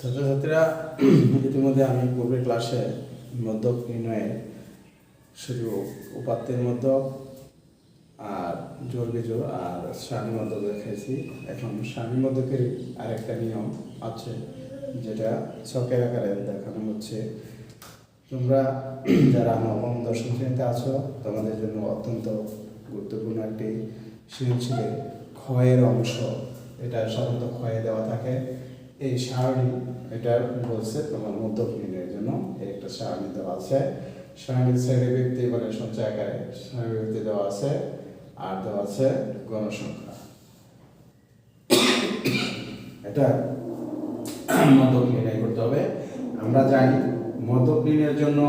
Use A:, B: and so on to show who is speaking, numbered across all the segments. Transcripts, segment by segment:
A: ছাত্রছাত্রীরা ইতিমধ্যে আমি পূর্বের ক্লাসে মধ্যক নির্ণয়ে শুধু উপাত্তের মধ্যক আর জোড় বিজোড় আর সারণী মধ্যক দেখাইছি। এখন সারণী মধ্যকের আরেকটা নিয়ম আছে যেটা ছকের আকারে দেখানো হচ্ছে। তোমরা যারা নবম দশম শ্রেণীতে আছো তোমাদের জন্য অত্যন্ত গুরুত্বপূর্ণ একটি সৃজনশীলের ক্ষয়ের অংশ। এটা সাধারণত ক্ষয়ে দেওয়া থাকে। এই সারণী এটা বলছে তোমার মধ্যক নির্ণয়ের জন্য একটা সারণী দেওয়া আছে। সারণীর শ্রেণী ব্যক্তি মানে সঞ্চয় আকারে শ্রেণী ব্যক্তি দেওয়া আছে আর দেওয়া আছে গণসংখ্যা। এটা মধ্যক নির্ণয় করতে হবে। আমরা জানি মধ্যক নির্ণয়ের জন্য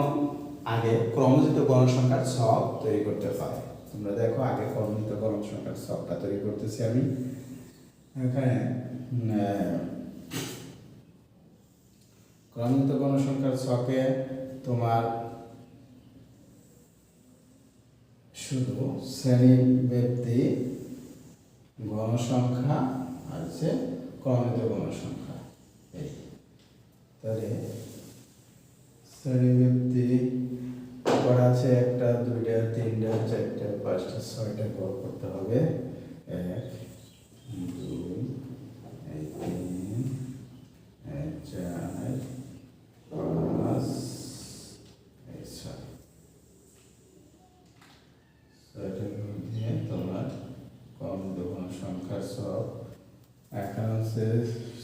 A: আগে ক্রমজিত গণসংখ্যার ছক তৈরি করতে হয়। তোমরা দেখো আগে ক্রমজিত গণসংখ্যার ছকটা তৈরি করতেছি আমি। এখানে ক্রমজিত গণসংখ্যার ছকে তোমার শুধু শ্রেণী ব্যক্তি গণসংখ্যা আছে ক্রমজিত গণসংখ্যা। তাহলে শ্রেণী ব্যক্তি করা আছে 1টা 2টা 3টা 4টা 5টা 6টা গড় করতে হবে। 1 2 3 4 5 6 ছয়টার মধ্যে তোমার ক্রমজিত গণসংখ্যার ছক। এখন হচ্ছে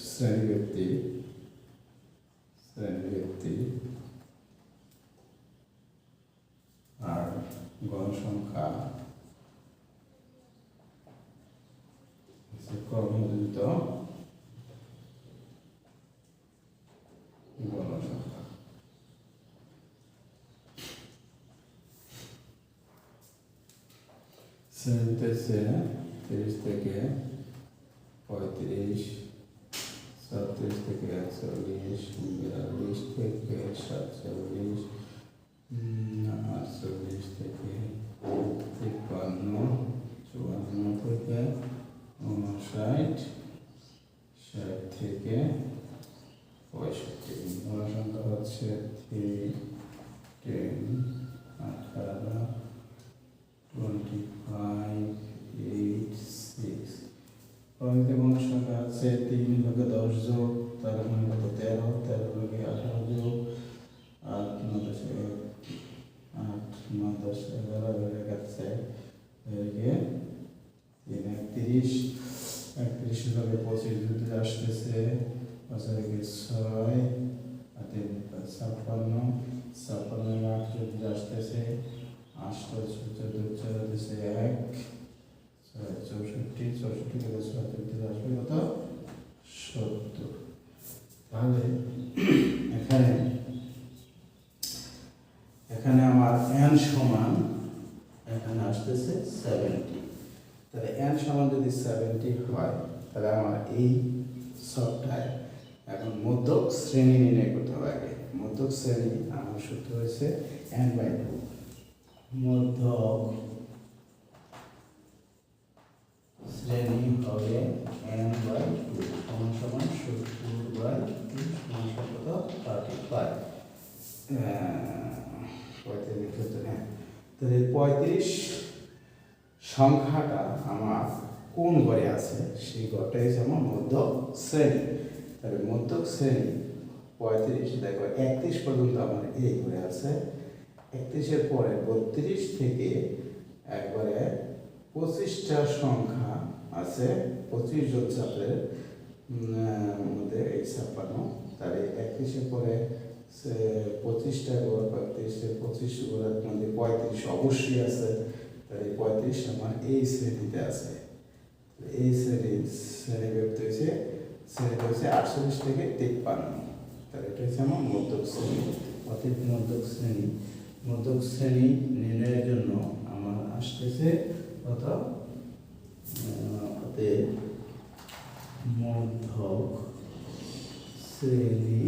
A: শ্রেণী ব্যক্তি আর গণসংখ্যা ক্রমজিত গণসংখ্যা। শ্রেণীতে 30 থেকে 35, 37 থেকে 41, 42 থেকে 47, 48 থেকে 53, 54 থেকে 59, 60 থেকে 65। গণসংখ্যা হচ্ছে 3, 10, 18, 25, 8, 6। ক্রমজিত গণসংখ্যা আছে 3 লগে 10 যোগ, তার মানে কত 13, 13 লগে 18 যোগ, 8 9 10 8 9 10 11 লগে গেছে এদিকে 31, 31 লগে 25 যদি আসতেছে আসলে 6 আর 3 56, 56 লগে 8 যদি আসতেছে 8 14 14 দিছে 1 64, 64 থেকে 70 আসবে কত 70। তাহলে এখানে আমার n সমান এখানে আসতেছে 70। তাহলে n সমান যদি 70 হয় তাহলে আমার এই ছকটায় এখন মধ্যক শ্রেণী নির্ণয় করতে হবে। আগে মধ্যক শ্রেণী আমার সূত্র হয়েছে n/2। মধ্যক শ্রেণী হবে n/2 সমান 70/2 সমান কত 35। তাহলে 35 সংখ্যাটা আমার কোন ঘরে আছে সেই ঘরটা হচ্ছে আমার মধ্যক শ্রেণী। তাহলে মধ্যক শ্রেণী 35 দেখো 31 পর্যন্ত আমার এই ঘরে আছে। 31-এর পরে 32 থেকে একবারে 25টা সংখ্যা আছে। 25 জন ছাত্রের মধ্যে এই 56। তাহলে 31-এর পরে 25টা গড় 25 গড়ের মধ্যে 35 অবশ্যই আছে। তাহলে 35 আমার এই শ্রেণীতে আছে। এই শ্রেণী ব্যক্তি হচ্ছে 48 থেকে 53। তাহলে এটা হচ্ছে আমার মধ্যক শ্রেণী। অর্থাৎ মধ্যক শ্রেণী নির্ণয়ের জন্য আমার আসতেছে কত মধ্যক শ্রেণী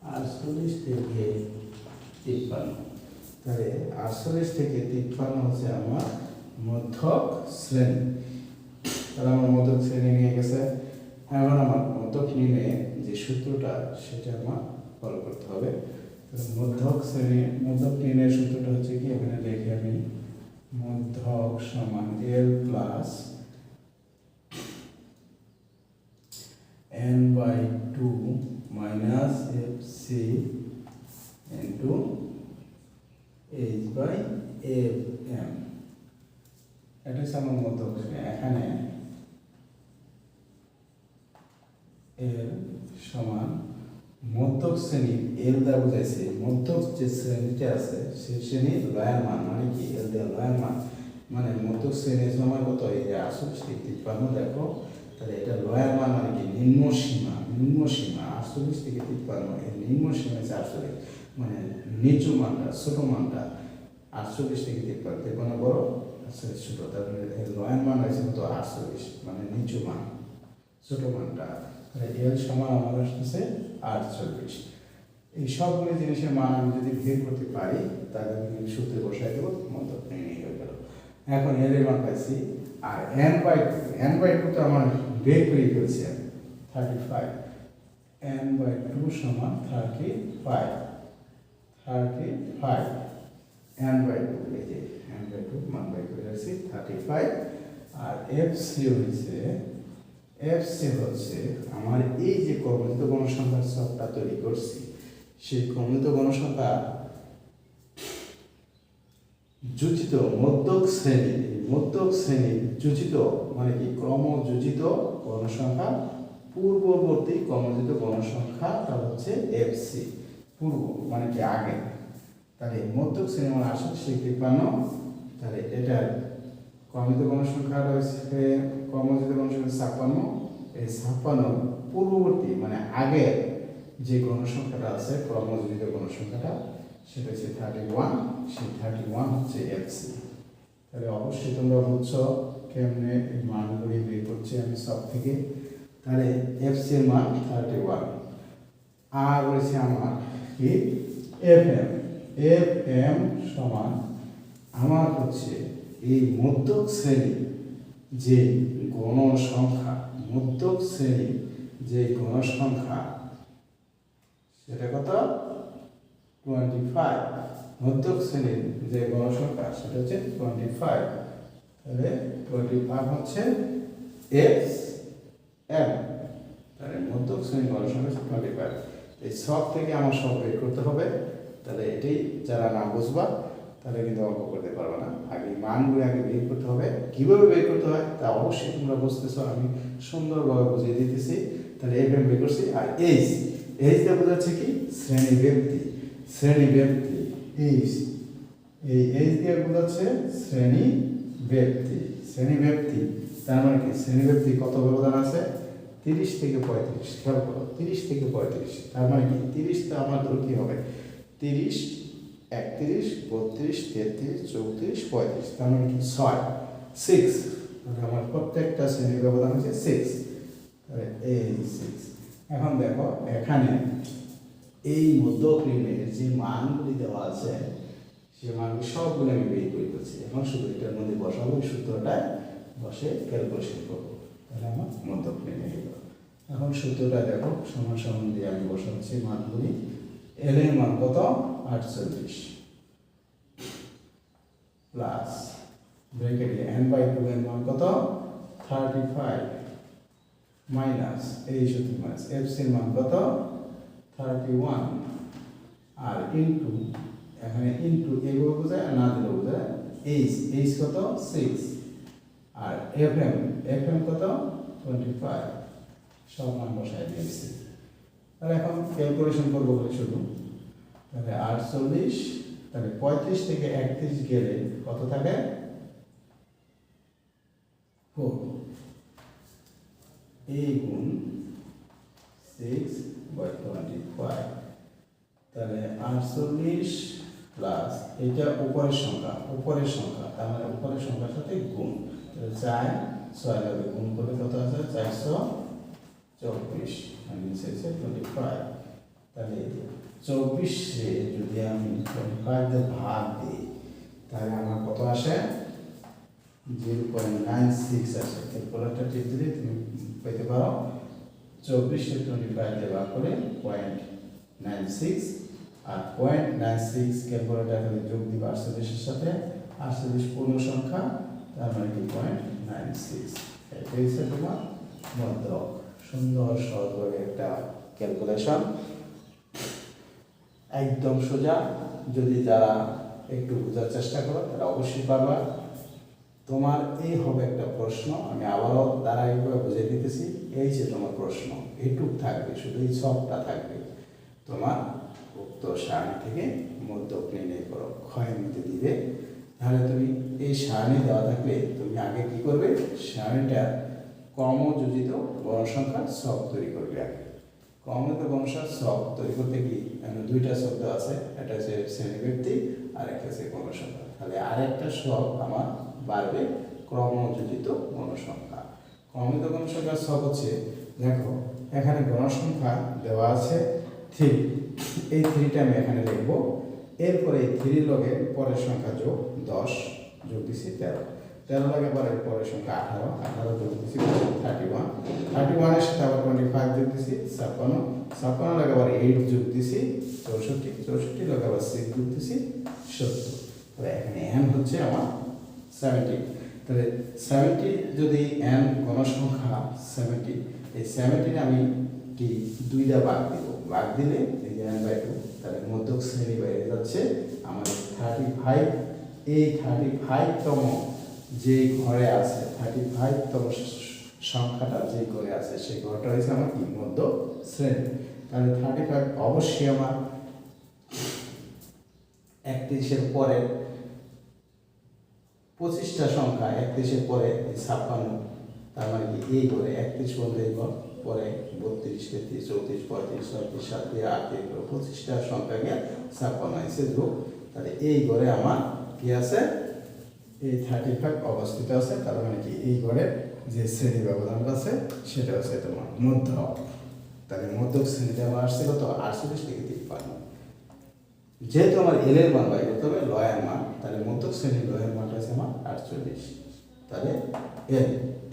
A: 48 থেকে 53। তাহলে 48 থেকে 53 হচ্ছে আমার মধ্যক শ্রেণী। তাহলে আমার মধ্যক শ্রেণী নিয়ে গেছে। এখন আমার মধ্যক নির্ণয়ে যে সূত্রটা সেটা আমার ফলো করতে হবে। মধ্যক নির্ণয়ের সূত্রটা হচ্ছে কি, এখানে লিখি আমি মধ্যক সমান L plus n/2 minus FC into H/FM। এটা হচ্ছে আমার মধ্যক। এখানে L সমান মধ্যক শ্রেণী L দ্বারা বোঝাইছে মধ্যক যে শ্রেণীটা আছে সেই শ্রেণীর লয়ের মান, মানে কি L দেওয়া লয়ের মান, মানে মধ্যক শ্রেণীর সমান কত, এই যে 48 দেখো, তাহলে এটা লয়ের মান মানে কি নিম্ন সীমা 48 থেকে 53, এর নিম্ন সীমা 48, মানে নিচু মানটা ছোট মানটা 48 থেকে 53 বড় 48 ছোট, তারপরে এর লয়ের মান আছে কত 48, মানে নিচু মান ছোট মানটা, তাহলে L সমান আমার আসছে 48। এই সবগুলো জিনিসের মান আমি যদি বের করতে পারি তাহলে আমি সূত্রে বসাই দেবো, মধ্যক নির্ণয় হয়ে গেল। এখন L এর মান পাইছি, আর n/2 তো আমার বের করে ফেলছি আমি 35, n/2 সমান 35 n/2, এই যে n/2 মান বাই করে আসছি 35। আর FC হচ্ছে আমার এই যে ক্রমিত গণসংখ্যার ছকটা তৈরি করছি, সেই ক্রমিত গণসংখ্যা যোজিত মধ্যক শ্রেণী যোজিত, মানে কি ক্রমযোজিত গণসংখ্যা পূর্ববর্তী ক্রমযোজিত গণসংখ্যাটা হচ্ছে FC, পূর্ব মানে কি আগে। তাহলে মধ্যক শ্রেণী মানে 48 থেকে 53, তাহলে এটা ক্রমিত গণসংখ্যা রয়েছে ক্রমযোজিত গণসংখ্যা 56, এই 56 পূর্ববর্তী মানে আগের যে গণসংখ্যাটা আছে ক্রমযোজিত গণসংখ্যাটা সেটা হচ্ছে 31, সেই 31 হচ্ছে FC। তাহলে অবশ্যই তোমরা বুঝছো কেমনে এই মানগুলি বের করছি আমি সব থেকে। তাহলে FC এর মান 31। আর বলেছে আমার কি FM সমান আমার হচ্ছে এই মধ্যক শ্রেণী যে গণসংখ্যা সেটা কত 25, মধ্যক শ্রেণীর যে গণসংখ্যা সেটা হচ্ছে 25, তাহলে 25 হচ্ছে FM, তাহলে মধ্যক শ্রেণীর গণসংখ্যা 25। এই সব থেকে আমার সব বের করতে হবে। তাহলে এটাই যারা না বুঝবা তাহলে কিন্তু অঙ্ক করতে পারবে না। আগে মানগুলো আগে বের করতে হবে, কিভাবে বের করতে হয় তা অবশ্যই তোমরা বুঝতেছো, আমি সুন্দরভাবে বুঝিয়ে দিতেছি। তাহলে FM বের করছি। আর H দিয়ে বোঝাচ্ছে কি শ্রেণী ব্যক্তি, এই H দিয়ে বোঝাচ্ছে শ্রেণী ব্যক্তি। তার মানে কি শ্রেণী ব্যক্তি কত ব্যবধান আছে 30 থেকে 35, খেয়াল করো 30 থেকে 35, তার মানে কি 30 টা আমার ধরো কি হবে 30, 31, 32, 33, 34, 35, তার মানে কি 6, মানে আমার প্রত্যেকটা শ্রেণীর ব্যবধান হচ্ছে 6, তাহলে এই 6। এখন দেখো এখানে এই মধ্যক নির্ণয়ের যে মানগুলি দেওয়া আছে সেই মানগুলি সবগুলো আমি বের করে ফেলছি। এখন শুধু এটার মধ্যে বসাবো, সূত্রটায় বসে ক্যালকুলেশন করবো, তাহলে আমার মধ্যক নির্ণয় হয়ে গেল। এখন সূত্রটা দেখো সমান দিয়ে আমি বসাচ্ছি মানগুলি। L এর মান কত 48 প্লাস ব্র্যাকেটে n/2 এর মান কত 35 মাইনাস এই সূত্র মাইনাস FC এর মান কত 31, আর ইনটু এখানে ইনটু এগুলো বোঝায় আর না দিলেও বোঝায় H কত 6, আর FM কত 25, সব মান বসায় দিয়েছি। তাহলে এখন ক্যালকুলেশন করবো শুধু। তাহলে 48, তাহলে 35 থেকে 31 গেলে কত থাকে 4, এই গুণ 6/25, তাহলে 48 প্লাস এটা উপরের সংখ্যা, তার মানে উপরের সংখ্যার সাথে গুণ, তাহলে 4 6 লাগে গুণ করলে কত আছে 424, আর নিচে আছে 25। তাহলে 24 যদি আমি 25 দিয়ে ভাগ দিই তাহলে আমার কত আসে 0.96 আসে। ক্যালকুলেটর টিপ দিলে তুমি পেতে পারো 24 25 দিয়ে ভাগ করে 0.96 আর 0.96 ক্যালকুলেটর এখানে যোগ দিবা 48 এর সাথে 48 পূর্ণ সংখ্যা তার মানে কি 0.96 এটা হচ্ছে তোমার মধ্যক সুন্দর সহজভাবে একটা ক্যালকুলেশন একদম সোজা যদি যারা একটু বোঝার চেষ্টা করো তারা অবশ্যই পারবা তোমার এই হবে একটা প্রশ্ন আমি আবারও ধারাবাহিকভাবে বুঝিয়ে দিতেছি এই যে তোমার প্রশ্ন এইটুক থাকবে শুধু এই ছকটা থাকবে তোমার উক্ত সারণী থেকে মধ্যক নির্ণয় করো ক্ষয়ের মধ্যে দিবে তাহলে তুমি এই সারণী দেওয়া থাকলে তুমি আগে কি করবে সারণীটার ক্রমযোজিত গণসংখ্যার ছক তৈরি করবে আগে ক্রমযোজিত গণসংখ্যার ছক তৈরি করতে কি দুইটা শব্দ আছে একটা হচ্ছে শ্রেণীব্যক্তি আর একটা হচ্ছে গণসংখ্যা তাহলে আরেকটা ছক আমার বাড়বে ক্রমযোজিত গণসংখ্যা ক্রমযোজিত গণসংখ্যার ছক হচ্ছে দেখো এখানে গণসংখ্যা দেওয়া আছে 3 এই 3টা আমি এখানে লিখব এরপরে এই 3 লগে পরের সংখ্যা যোগ 10 যোগ দিছি 13 লগে পরের সংখ্যা 18 যোগ দিছি 31 31 এর সাথে আবার 25 যোগ দিছি 56 লগে আবার 8 যোগ দিছি 64 লগে আবার 6 যোগ দিছি 70 তাহলে এখানে n হচ্ছে আমার 70 তাহলে 70 যদি n গণসংখ্যা 70 এই 70 আমি কি দুইটা ভাগ দিলে এই যে n/2 তাহলে মধ্যক শ্রেণী বাইরে যাচ্ছে আমাদের 35 এই 35 তম যে ঘরে আছে 35 তম সংখ্যাটা যে ঘরে আছে সেই ঘরটা হচ্ছে আমার কি মধ্যক শ্রেণী তাহলে 35 অবশ্যই আমার 31 এর পরে 25টা সংখ্যা 31 এর পরে 56 তার মানে কি এই ঘরে 31 বলতে এই ঘর পরে 32 33 34 35 36 37 38 25টা সংখ্যা গিয়ে 56 এসে যোগ তাহলে এই ঘরে আমার কি আছে এই 35 অবস্থিত আছে তার মানে কি এই ঘরে যে শ্রেণী ব্যবধানটা আছে সেটা হচ্ছে তোমার মধ্যক তাহলে মধ্যক শ্রেণীতে আমার আসছে কত 48 থেকে 53 যেহেতু আমার এল এর মান বাইর করতে হবে লয়ের মান তাহলে মধ্যক শ্রেণীর লয়ের মানটা হচ্ছে আমার 48 তাহলে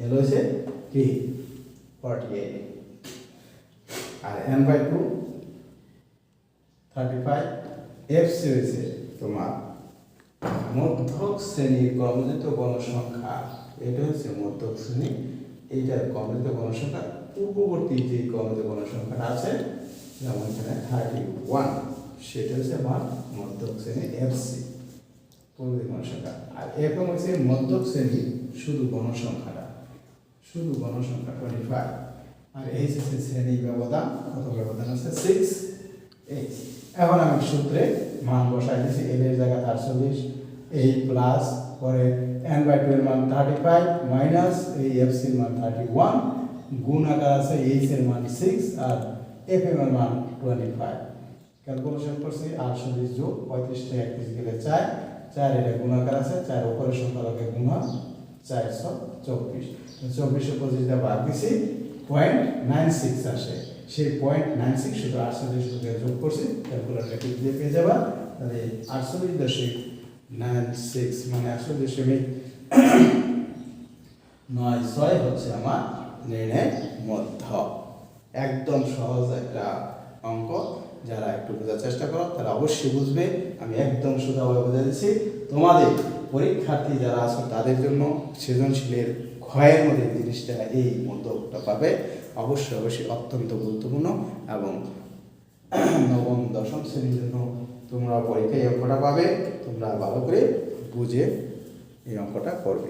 A: এল হচ্ছে কি 48 আর n/2 35 f সি হয়েছে তোমার মধ্যক শ্রেণীর ক্রমযোজিত গণসংখ্যা এটা হচ্ছে মধ্যক শ্রেণী এইটার ক্রমযোজিত গণসংখ্যা পূর্ববর্তী যে ক্রমযোজিত গণসংখ্যাটা আছে যেমন এখানে 31 সেটা হচ্ছে আমার মধ্যক শ্রেণী এফসি পূর্ববর্তী গণসংখ্যা আর এরকম হচ্ছে মধ্যক শ্রেণী শুধু গণসংখ্যাটা শুধু গণসংখ্যা 25 আর এই যে শ্রেণী ব্যবধান কত ব্যবধান আছে 6 8 এখন আমি সূত্রে মান বসাই দিয়েছি এল এর জায়গায় 48 এই প্লাস পরে n/2 এর মান 35 মাইনাস এই এফসি এর মান 31 গুণ আকার আছে এইচ এর মান 6 আর এফ এর মান 25 ক্যালকুলেশন করছি 48 যোগ 35 থেকে 31 গেলে 4 এটা গুণ আকার আছে 4 উপরের সংখ্যা লগে গুণ হয় 424 24 এর 25 দিয়ে ভাগ দিছি 0.96 আসে সেই 0.96 শুধু 48 থেকে যোগ করছি ক্যালকুলেটর টিপ দিয়ে পেয়ে যাবা তাহলে 48.96 মানে 48.96 হচ্ছে আমার নির্ণয় মধ্যক একদম সহজ একটা অঙ্ক যারা একটু বোঝার চেষ্টা করো তারা অবশ্যই বুঝবে আমি একদম সোজাভাবে বুঝিয়ে দিচ্ছি তোমাদের পরীক্ষার্থী যারা আছে তাদের জন্য সৃজনশীলের ক্ষয়ের মধ্যে জিনিসটা এই মধ্যকটা পাবে অবশ্যই অত্যন্ত গুরুত্বপূর্ণ এবং নবম দশম শ্রেণীর জন্য তোমরা পরীক্ষায় এই অঙ্কটা পাবে তোমরা ভালো করে বুঝে এই অঙ্কটা করবে।